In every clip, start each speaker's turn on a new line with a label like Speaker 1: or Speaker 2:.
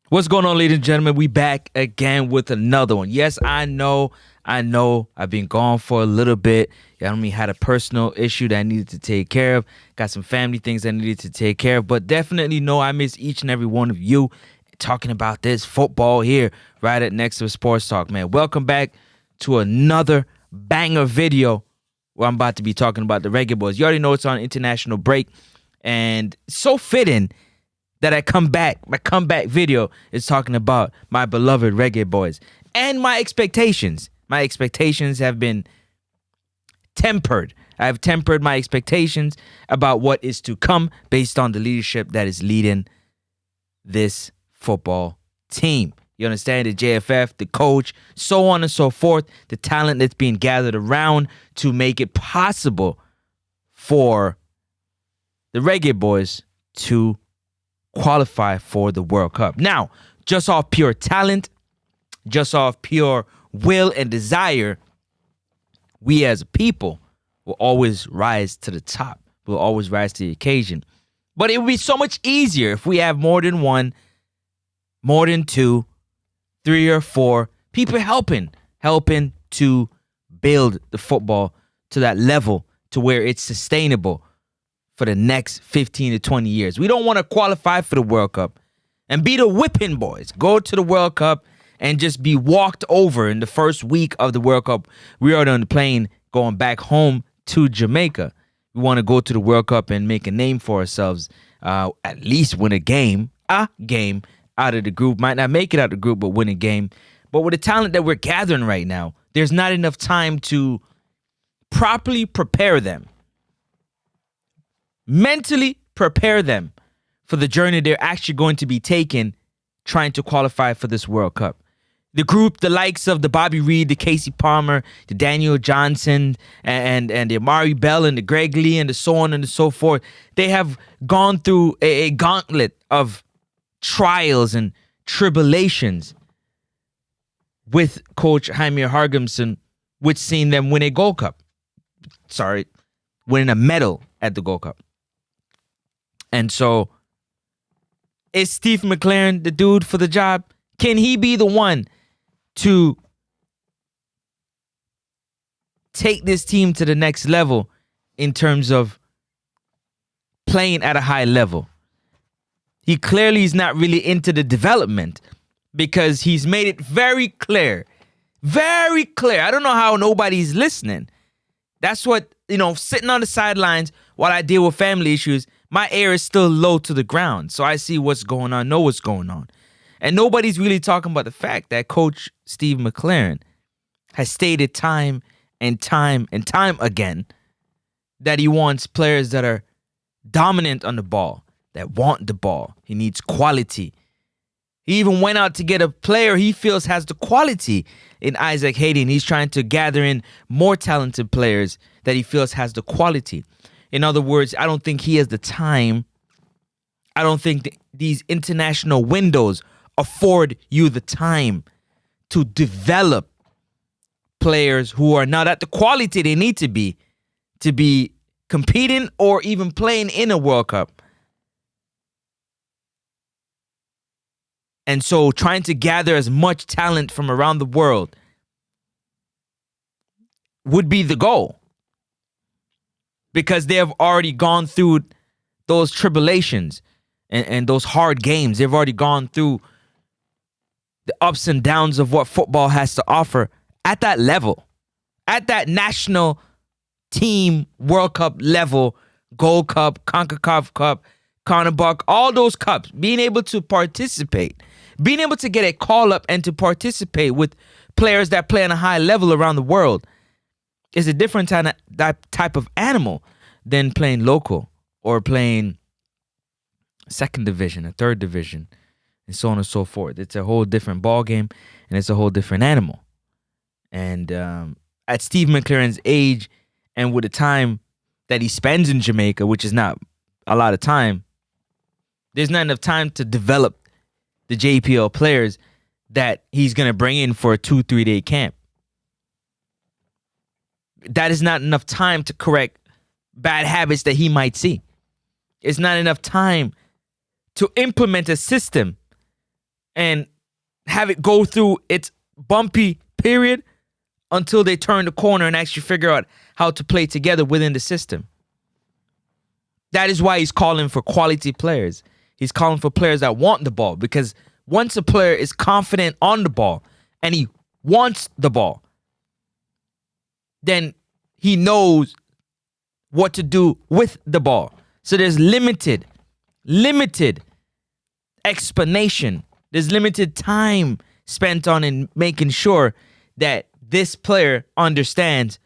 Speaker 1: What's going on, ladies and gentlemen? We back again with another one. Yes, I know. I've been gone for a little bit. Had a personal issue that I needed to take care of. Got some family things I needed to take care of. But definitely know I miss each and every one of you talking about this football here right at Nexup Sports Talk, man. Welcome back to another banger video where I'm about to be talking about the Reggae Boyz. You already know it's on international break. And so fitting that my comeback video is talking about my beloved Reggae Boyz and my expectations. My expectations have been tempered. I have tempered my expectations about what is to come based on the leadership that is leading this football team. You understand? The JFF, the coach, so on and so forth, the talent that's being gathered around to make it possible for the Reggae Boyz to qualify for the World Cup. Now, just off pure talent, just off pure will and desire, we as a people will always rise to the top. We'll always rise to the occasion. But it would be so much easier if we have more than one, more than two, three or four people helping to build the football to that level to where it's sustainable for the next 15 to 20 years. We don't want to qualify for the World Cup and be the whipping boys. Go to the World Cup and just be walked over in the first week of the World Cup. We are on the plane going back home to Jamaica. We want to go to the World Cup and make a name for ourselves, at least win a game out of the group. Might not make it out of the group, but win a game. But with the talent that we're gathering right now, there's not enough time to properly prepare them. Mentally prepare them for the journey they're actually going to be taking trying to qualify for this World Cup. The group, the likes of the Bobby Reed, the Casey Palmer, the Daniel Johnson, and the Amari Bell and the Greg Lee and the so on and so forth, they have gone through a gauntlet of trials and tribulations with Coach Jaime Hargimson, which seen them win a Gold Cup. Winning a medal at the Gold Cup. And so, is Steve McLaren the dude for the job? Can he be the one to take this team to the next level in terms of playing at a high level? He clearly is not really into the development because he's made it very clear. Very clear. I don't know how nobody's listening. That's what, sitting on the sidelines while I deal with family issues, my ear is still low to the ground. So I see what's going on, know what's going on. And nobody's really talking about the fact that Coach Steve McLaren has stated time and time and time again that he wants players that are dominant on the ball, that want the ball. He needs quality. He even went out to get a player he feels has the quality in Isaac Hayden. He's trying to gather in more talented players that he feels has the quality. In other words, I don't think he has the time. I don't think these international windows afford you the time to develop players who are not at the quality they need to be competing or even playing in a World Cup. And so trying to gather as much talent from around the world would be the goal. Because they have already gone through those tribulations and those hard games. They've already gone through the ups and downs of what football has to offer at that level. At that national team World Cup level, Gold Cup, CONCACAF Cup, CONMEBOL, all those cups, being able to participate, being able to get a call up and to participate with players that play on a high level around the world is a different type of animal than playing local or playing second division, a third division, and so on and so forth. It's a whole different ball game, and it's a whole different animal. And at Steve McLaren's age and with the time that he spends in Jamaica, which is not a lot of time, there's not enough time to develop the JPL players that he's going to bring in for a 2-3 day camp. That is not enough time to correct bad habits that he might see. It's not enough time to implement a system and have it go through its bumpy period until they turn the corner and actually figure out how to play together within the system. That is why he's calling for quality players. He's calling for players that want the ball, because once a player is confident on the ball and he wants the ball, then he knows what to do with the ball. So there's limited explanation. There's limited time spent on in making sure that this player understands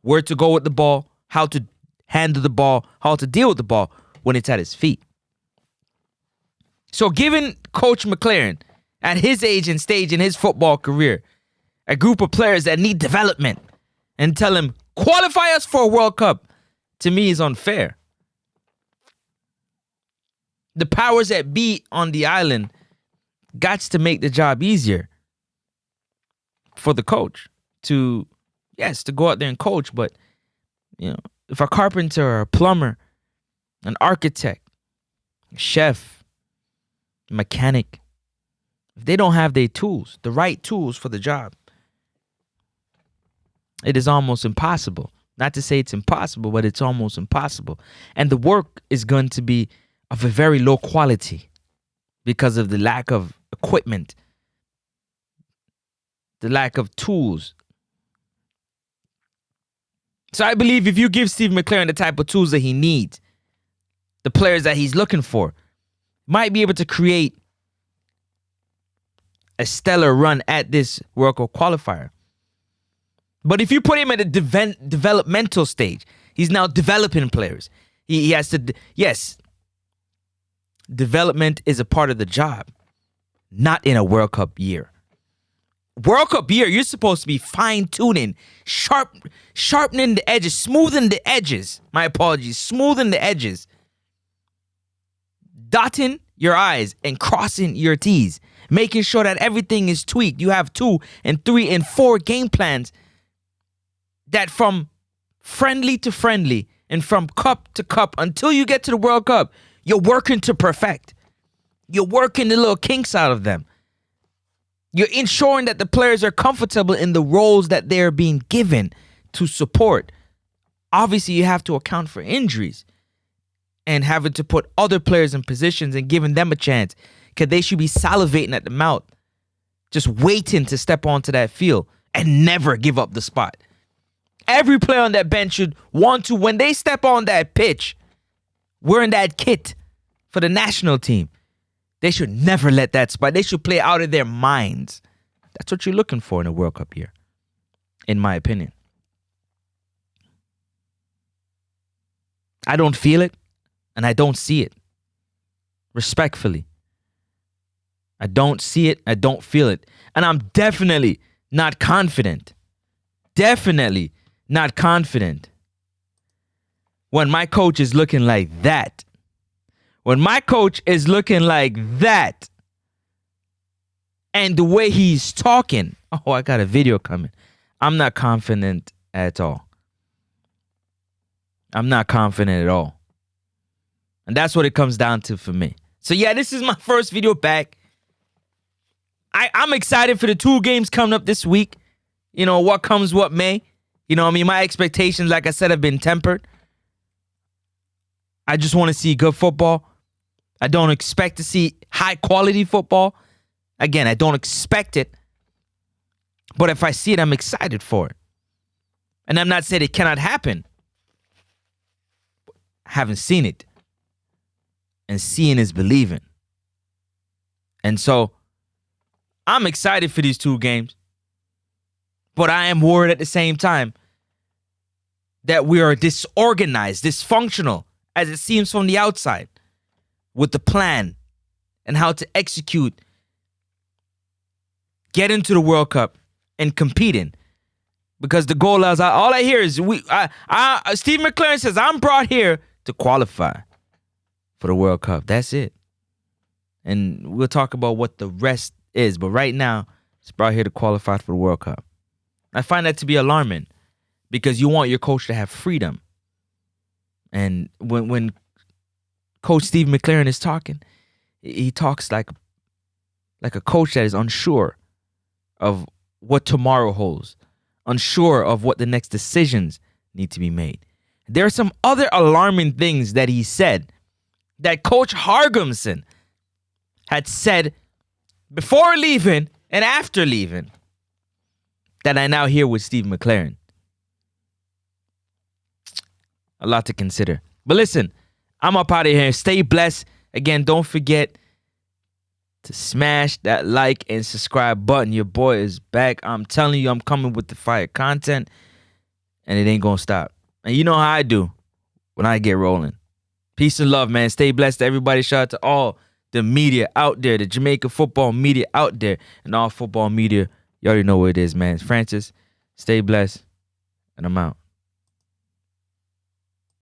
Speaker 1: where to go with the ball, how to handle the ball, how to deal with the ball when it's at his feet. So giving Coach McLaren, at his age and stage in his football career, a group of players that need development and tell him, qualify us for a World Cup, to me is unfair. The powers that be on the island got to make the job easier for the coach to go out there and coach. But, if a carpenter or a plumber, an architect, a chef, a mechanic, if they don't have their tools, the right tools for the job, it is almost impossible. Not to say it's impossible, but it's almost impossible. And the work is going to be of a very low quality because of the lack of equipment, the lack of tools. So I believe if you give Steve McLaren the type of tools that he needs, the players that he's looking for, might be able to create a stellar run at this World Cup qualifier. But if you put him at a developmental stage, he's now developing players. He has to, yes, development is a part of the job, not in a World Cup year. World Cup year, you're supposed to be fine-tuning, sharpening the edges, smoothing the edges. My apologies, smoothing the edges. Dotting your I's and crossing your T's. Making sure that everything is tweaked. You have 2 and 3 and 4 game plans that from friendly to friendly and from cup to cup until you get to the World Cup, you're working to perfect. You're working the little kinks out of them. You're ensuring that the players are comfortable in the roles that they're being given to support. Obviously, you have to account for injuries and having to put other players in positions and giving them a chance, because they should be salivating at the mouth, just waiting to step onto that field and never give up the spot. Every player on that bench should want to, when they step on that pitch, wearing that kit for the national team, they should never let that spot. They should play out of their minds. That's what you're looking for in a World Cup year, in my opinion. I don't feel it, and I don't see it. Respectfully. I don't see it, I don't feel it. And I'm definitely not confident. Definitely not confident when my coach is looking like that. When my coach is looking like that and the way he's talking, oh, I got a video coming. I'm not confident at all. I'm not confident at all. And that's what it comes down to for me. So yeah, this is my first video back. I'm excited for the 2 games coming up this week. What comes, what may. My expectations, like I said, have been tempered. I just want to see good football. I don't expect to see high quality football. Again, I don't expect it. But if I see it, I'm excited for it. And I'm not saying it cannot happen. I haven't seen it. And seeing is believing. And so I'm excited for these 2 games. But I am worried at the same time that we are disorganized, dysfunctional, as it seems from the outside, with the plan and how to execute, get into the World Cup and competing. Because the goal is, all I hear is, Steve McLaren says, I'm brought here to qualify for the World Cup. That's it. And we'll talk about what the rest is. But right now, it's brought here to qualify for the World Cup. I find that to be alarming because you want your coach to have freedom. And when Coach Steve McLaren is talking, he talks like like a coach that is unsure of what tomorrow holds, unsure of what the next decisions need to be made. There are some other alarming things that he said that Coach Hargumson had said before leaving and after leaving that I now hear with Steve McLaren. A lot to consider. But listen, I'm up out of here. Stay blessed. Again, don't forget to smash that like and subscribe button. Your boy is back. I'm telling you, I'm coming with the fire content, and it ain't gonna stop. And you know how I do when I get rolling. Peace and love, man. Stay blessed to everybody. Shout out to all the media out there, the Jamaica football media out there, and all football media. You already know what it is, man. Francis, stay blessed, and I'm out.